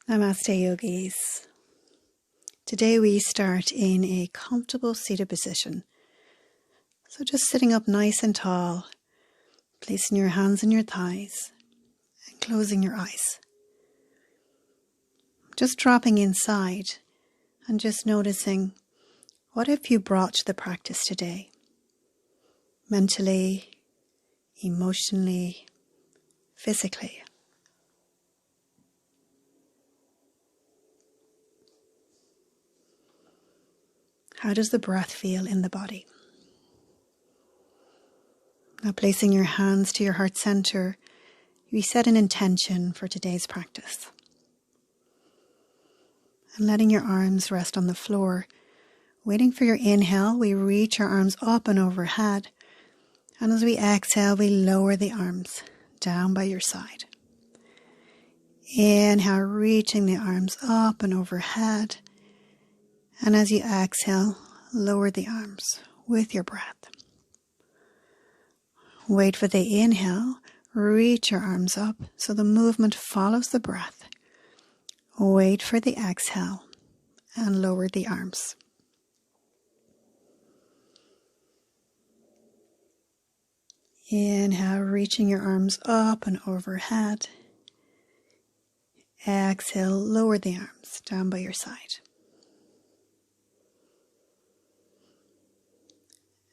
Namaste yogis. Today we start in a comfortable seated position. So just sitting up nice and tall, placing your hands on your thighs and closing your eyes. Just dropping inside and just noticing, what have you brought to the practice today? Mentally, emotionally, physically. How does the breath feel in the body? Now placing your hands to your heart center, we set an intention for today's practice. And letting your arms rest on the floor, waiting for your inhale, we reach our arms up and overhead. And as we exhale, we lower the arms down by your side. Inhale, reaching the arms up and overhead. And as you exhale, lower the arms with your breath. Wait for the inhale, reach your arms up so the movement follows the breath. Wait for the exhale and lower the arms. Inhale, reaching your arms up and overhead. Exhale, lower the arms down by your side.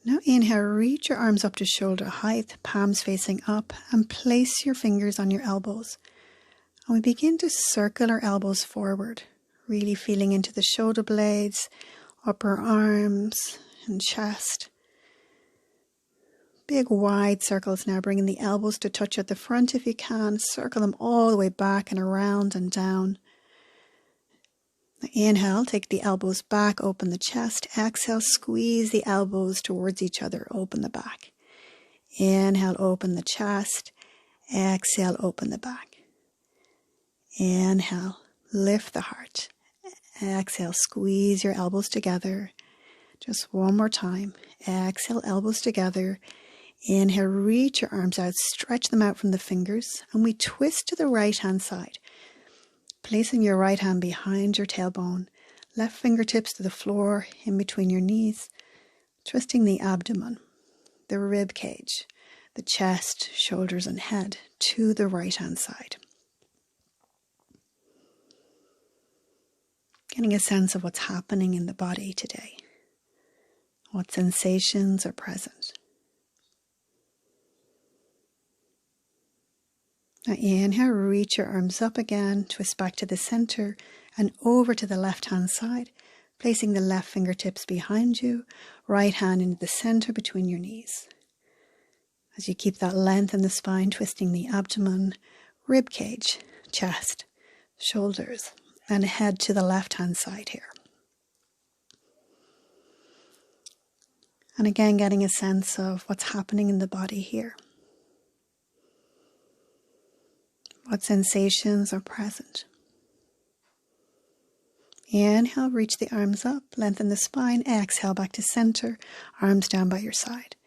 Now inhale, reach your arms up to shoulder height, palms facing up, and place your fingers on your elbows. And we begin to circle our elbows forward, really feeling into the shoulder blades, upper arms, and chest. Big wide circles now, bringing the elbows to touch at the front if you can. Circle them all the way back and around and down. Now inhale, take the elbows back, open the chest. Exhale, squeeze the elbows towards each other, open the back. Inhale, open the chest. Exhale, open the back. Inhale, lift the heart. Exhale, squeeze your elbows together. Just one more time. Exhale, elbows together. Inhale, reach your arms out, stretch them out from the fingers, and we twist to the right hand side. Placing your right hand behind your tailbone, left fingertips to the floor in between your knees, twisting the abdomen, the rib cage, the chest, shoulders and head to the right hand side. Getting a sense of what's happening in the body today. What sensations are present. Now inhale, reach your arms up again, twist back to the center and over to the left hand side, placing the left fingertips behind you, right hand into the center between your knees. As you keep that length in the spine, twisting the abdomen, rib cage, chest, shoulders, and head to the left hand side here. And again, getting a sense of what's happening in the body here. What sensations are present? Inhale, reach the arms up, lengthen the spine. Exhale, back to center, arms down by your side.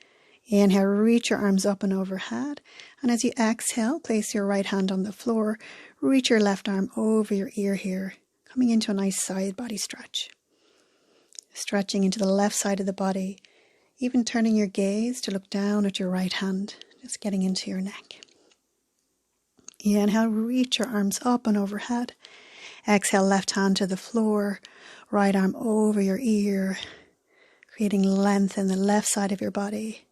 Inhale, reach your arms up and overhead. And as you exhale, place your right hand on the floor. Reach your left arm over your ear here, coming into a nice side body stretch. Stretching into the left side of the body, even turning your gaze to look down at your right hand, just getting into your neck. Inhale, reach your arms up and overhead. Exhale, left hand to the floor, right arm over your ear, creating length in the left side of your body.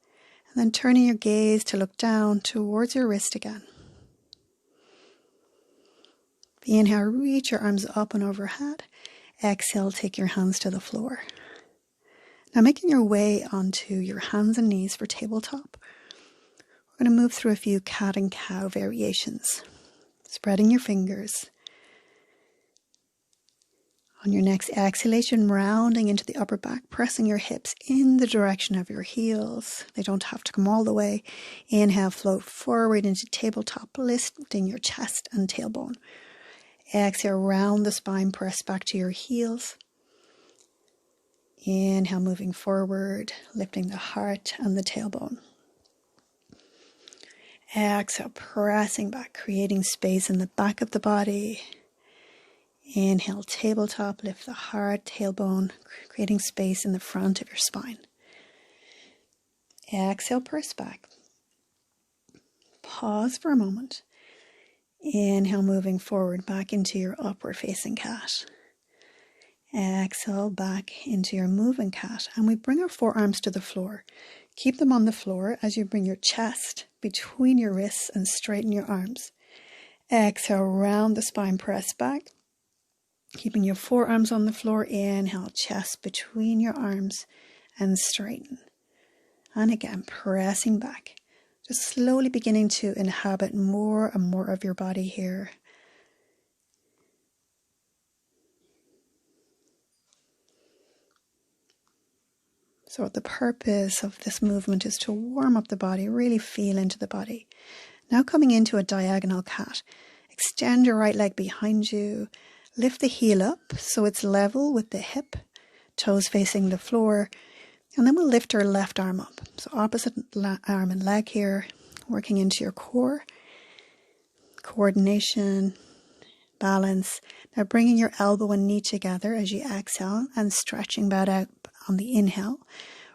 And then turning your gaze to look down towards your wrist again. Inhale, reach your arms up and overhead. Exhale, take your hands to the floor. Now making your way onto your hands and knees for tabletop. We're going to move through a few cat and cow variations. Spreading your fingers. On your next exhalation, rounding into the upper back, pressing your hips in the direction of your heels. They don't have to come all the way. Inhale, float forward into tabletop, lifting your chest and tailbone. Exhale, round the spine, press back to your heels. Inhale, moving forward, lifting the heart and the tailbone. Exhale, pressing back, creating space in the back of the body. Inhale, tabletop, lift the heart, tailbone, creating space in the front of your spine. Exhale, press back. Pause for a moment. Inhale, moving forward back into your upward facing cat. Exhale, back into your moving cat. And we bring our forearms to the floor. Keep them on the floor as you bring your chest between your wrists and straighten your arms. Exhale, round the spine, press back. Keeping your forearms on the floor. Inhale, chest between your arms and straighten. And again, pressing back. Just slowly beginning to inhabit more and more of your body here. So the purpose of this movement is to warm up the body, really feel into the body. Now coming into a diagonal cat. Extend your right leg behind you. Lift the heel up so it's level with the hip, toes facing the floor. And then we'll lift our left arm up. So opposite arm and leg here, working into your core, coordination, balance. Now bringing your elbow and knee together as you exhale and stretching that out on the inhale.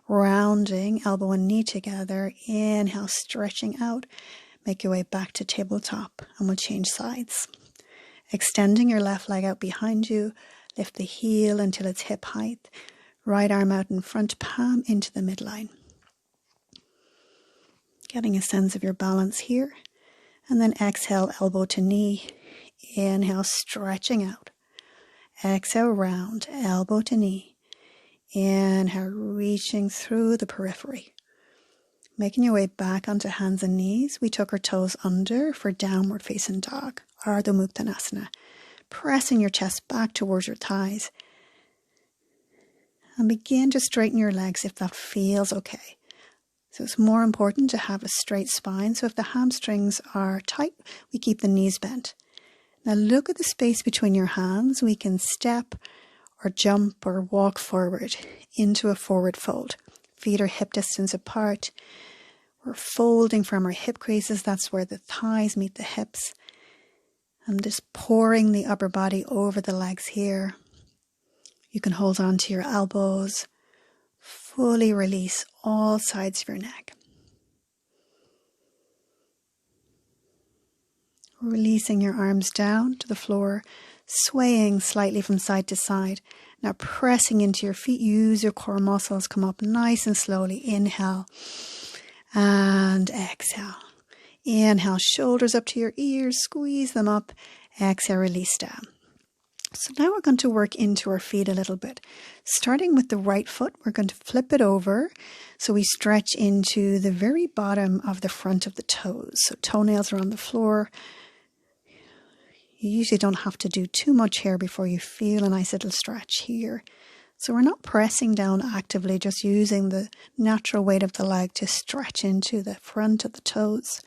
Rounding elbow and knee together. Inhale, stretching out. Make your way back to tabletop and we'll change sides. Extending your left leg out behind you. Lift the heel until it's hip height. Right arm out in front, palm into the midline. Getting a sense of your balance here. And then exhale, elbow to knee. Inhale, stretching out. Exhale, round, elbow to knee. Inhale, reaching through the periphery. Making your way back onto hands and knees. We took our toes under for downward facing dog, Ardha Muktanasana. Pressing your chest back towards your thighs. And begin to straighten your legs if that feels okay. So it's more important to have a straight spine. So if the hamstrings are tight, we keep the knees bent. Now look at the space between your hands. We can step or jump or walk forward into a forward fold. Feet are hip distance apart. We're folding from our hip creases. That's where the thighs meet the hips. And just pouring the upper body over the legs here. You can hold on to your elbows. Fully release all sides of your neck. Releasing your arms down to the floor, swaying slightly from side to side. Now pressing into your feet, use your core muscles, come up nice and slowly. Inhale and exhale. Inhale, shoulders up to your ears, squeeze them up. Exhale, release down. So now we're going to work into our feet a little bit. Starting with the right foot, we're going to flip it over so we stretch into the very bottom of the front of the toes. So toenails are on the floor. You usually don't have to do too much here before you feel a nice little stretch here. So we're not pressing down actively, just using the natural weight of the leg to stretch into the front of the toes.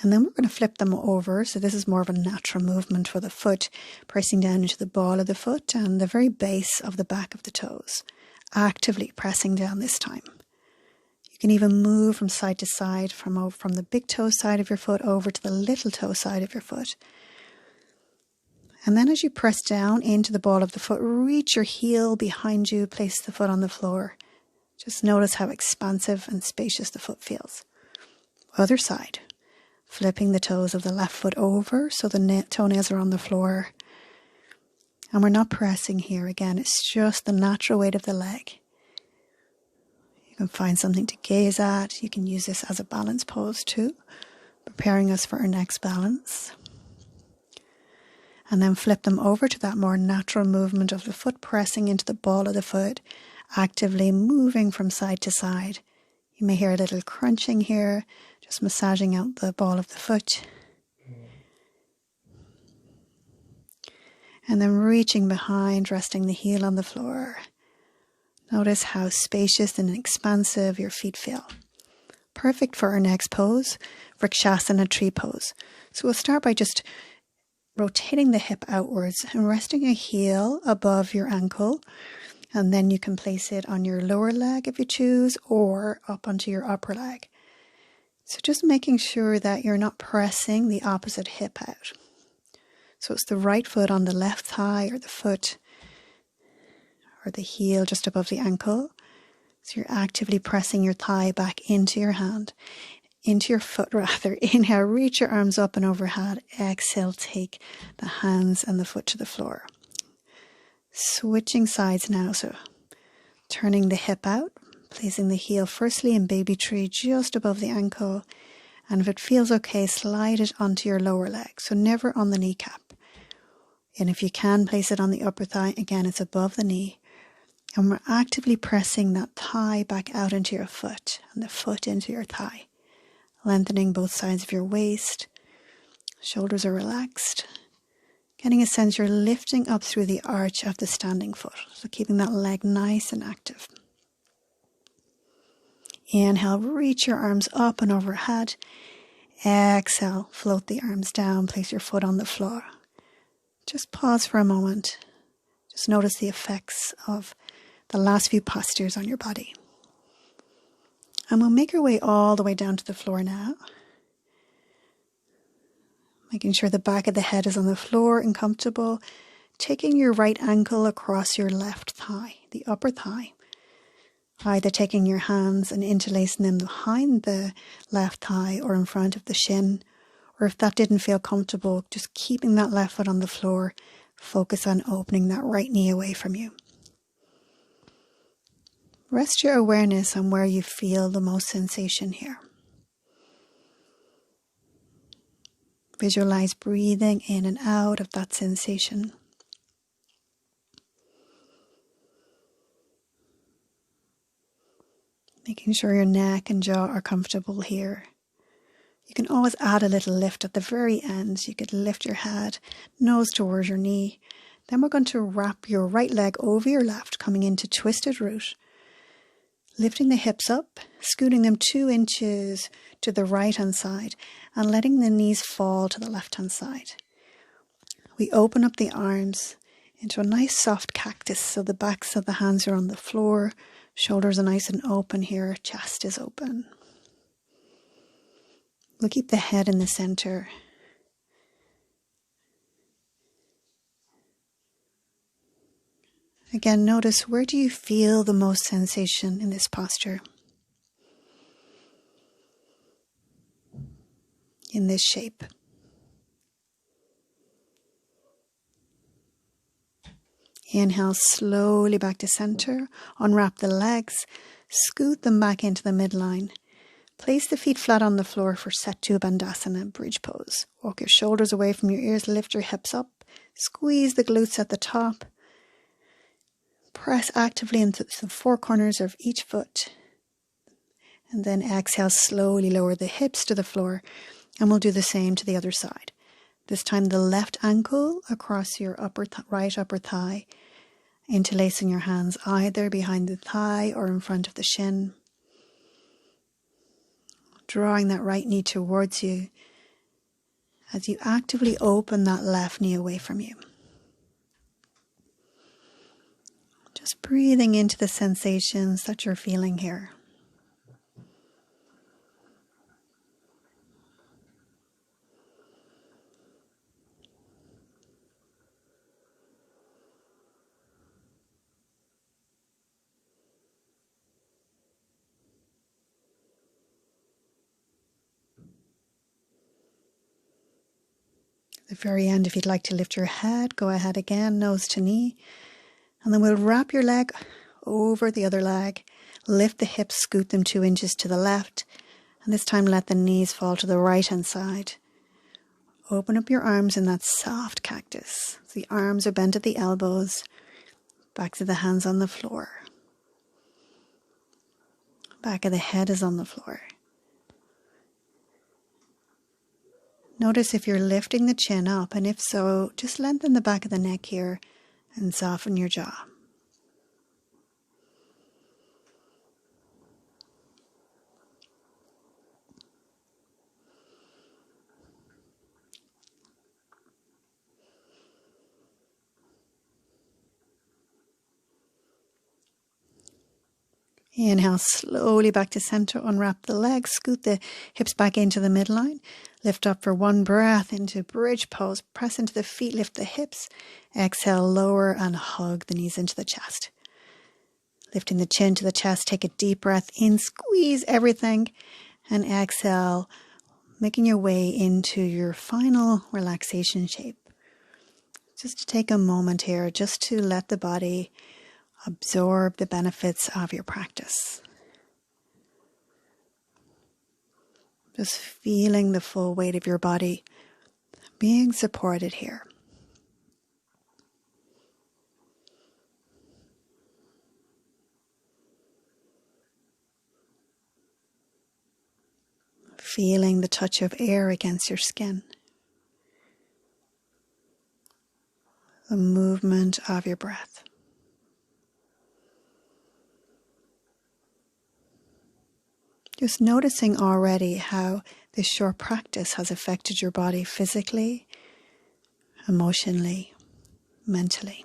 And then we're going to flip them over. So this is more of a natural movement for the foot, pressing down into the ball of the foot and the very base of the back of the toes. Actively pressing down this time. You can even move from side to side, from the big toe side of your foot over to the little toe side of your foot. And then as you press down into the ball of the foot, reach your heel behind you, place the foot on the floor. Just notice how expansive and spacious the foot feels. Other side. Flipping the toes of the left foot over so the toenails are on the floor. And we're not pressing here. Again, it's just the natural weight of the leg. You can find something to gaze at. You can use this as a balance pose too, preparing us for our next balance. And then flip them over to that more natural movement of the foot, pressing into the ball of the foot, actively moving from side to side. You may hear a little crunching here, just massaging out the ball of the foot. And then reaching behind, resting the heel on the floor. Notice how spacious and expansive your feet feel. Perfect for our next pose, Vrikshasana tree pose. So we'll start by just rotating the hip outwards and resting your heel above your ankle. And then you can place it on your lower leg if you choose, or up onto your upper leg. So just making sure that you're not pressing the opposite hip out. So it's the right foot on the left thigh, or the foot or the heel just above the ankle. So you're actively pressing your thigh back into your hand, into your foot rather. Inhale, reach your arms up and overhead. Exhale, take the hands and the foot to the floor. Switching sides now, so turning the hip out, placing the heel firstly in baby tree just above the ankle, and if it feels okay, slide it onto your lower leg, so never on the kneecap. And if you can, place it on the upper thigh, again it's above the knee. And we're actively pressing that thigh back out into your foot, and the foot into your thigh. Lengthening both sides of your waist, shoulders are relaxed. Getting a sense you're lifting up through the arch of the standing foot, so keeping that leg nice and active. Inhale, reach your arms up and overhead. Exhale, float the arms down, place your foot on the floor. Just pause for a moment. Just notice the effects of the last few postures on your body. And we'll make our way all the way down to the floor now. Making sure the back of the head is on the floor and comfortable. Taking your right ankle across your left thigh, the upper thigh. Either taking your hands and interlacing them behind the left thigh or in front of the shin. Or if that didn't feel comfortable, just keeping that left foot on the floor. Focus on opening that right knee away from you. Rest your awareness on where you feel the most sensation here. Visualize breathing in and out of that sensation. Making sure your neck and jaw are comfortable here. You can always add a little lift at the very end. You could lift your head, nose towards your knee. Then we're going to wrap your right leg over your left, coming into twisted root. Lifting the hips up, scooting them 2 inches to the right-hand side, and letting the knees fall to the left-hand side. We open up the arms into a nice soft cactus, so the backs of the hands are on the floor, shoulders are nice and open here, chest is open. We'll keep the head in the center. Again, notice, where do you feel the most sensation in this posture? In this shape. Inhale slowly back to center. Unwrap the legs. Scoot them back into the midline. Place the feet flat on the floor for Setu Bandhasana, bridge pose. Walk your shoulders away from your ears. Lift your hips up. Squeeze the glutes at the top. Press actively into the 4 corners of each foot. And then exhale, slowly lower the hips to the floor. And we'll do the same to the other side. This time the left ankle across your right upper thigh. Interlacing your hands either behind the thigh or in front of the shin. Drawing that right knee towards you as you actively open that left knee away from you. Just breathing into the sensations that you're feeling here. At the very end, if you'd like to lift your head, go ahead again, nose to knee. And then we'll wrap your leg over the other leg. Lift the hips, scoot them 2 inches to the left. And this time let the knees fall to the right-hand side. Open up your arms in that soft cactus. The arms are bent at the elbows. Backs of the hands on the floor. Back of the head is on the floor. Notice if you're lifting the chin up, and if so, just lengthen the back of the neck here and soften your jaw. Inhale slowly back to center. Unwrap the legs. Scoot the hips back into the midline. Lift up for one breath into bridge pose. Press into the feet. Lift the hips. Exhale, lower and hug the knees into the chest. Lifting the chin to the chest. Take a deep breath in. Squeeze everything. And exhale, making your way into your final relaxation shape. Just to take a moment here, just to let the body absorb the benefits of your practice. Just feeling the full weight of your body being supported here. Feeling the touch of air against your skin. The movement of your breath. Just noticing already how this short practice has affected your body physically, emotionally, mentally.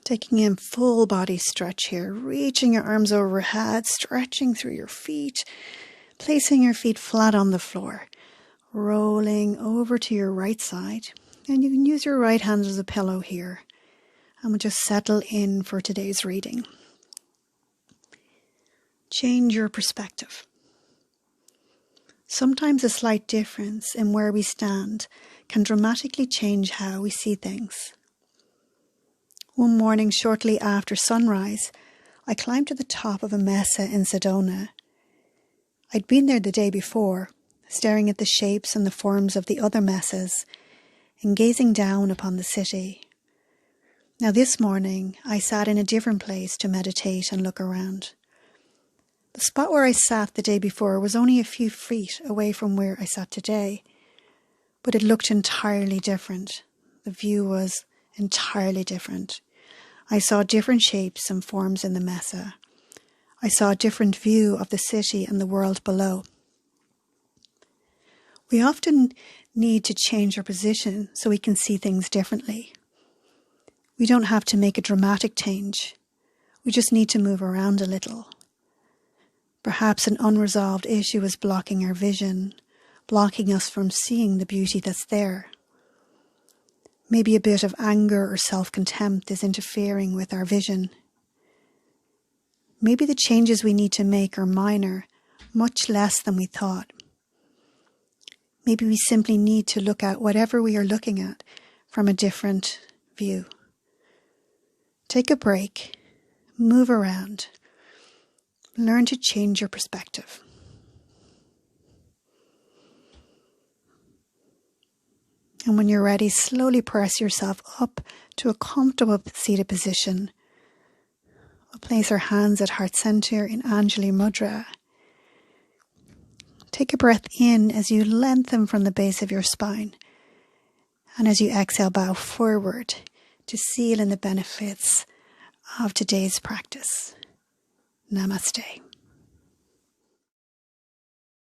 Taking in full body stretch here, reaching your arms overhead, stretching through your feet, placing your feet flat on the floor, rolling over to your right side. And you can use your right hand as a pillow here. And we'll just settle in for today's reading. Change your perspective. Sometimes a slight difference in where we stand can dramatically change how we see things. One morning shortly after sunrise, I climbed to the top of a mesa in Sedona. I'd been there the day before, staring at the shapes and the forms of the other mesas and gazing down upon the city. Now this morning, I sat in a different place to meditate and look around. The spot where I sat the day before was only a few feet away from where I sat today, but it looked entirely different. The view was entirely different. I saw different shapes and forms in the mesa. I saw a different view of the city and the world below. We often need to change our position so we can see things differently. We don't have to make a dramatic change. We just need to move around a little. Perhaps an unresolved issue is blocking our vision, blocking us from seeing the beauty that's there. Maybe a bit of anger or self-contempt is interfering with our vision. Maybe the changes we need to make are minor, much less than we thought. Maybe we simply need to look at whatever we are looking at from a different view. Take a break, move around, learn to change your perspective. And when you're ready, slowly press yourself up to a comfortable seated position. We'll place our hands at heart center in Anjali Mudra. Take a breath in as you lengthen from the base of your spine. And as you exhale, bow forward to seal in the benefits of today's practice. Namaste.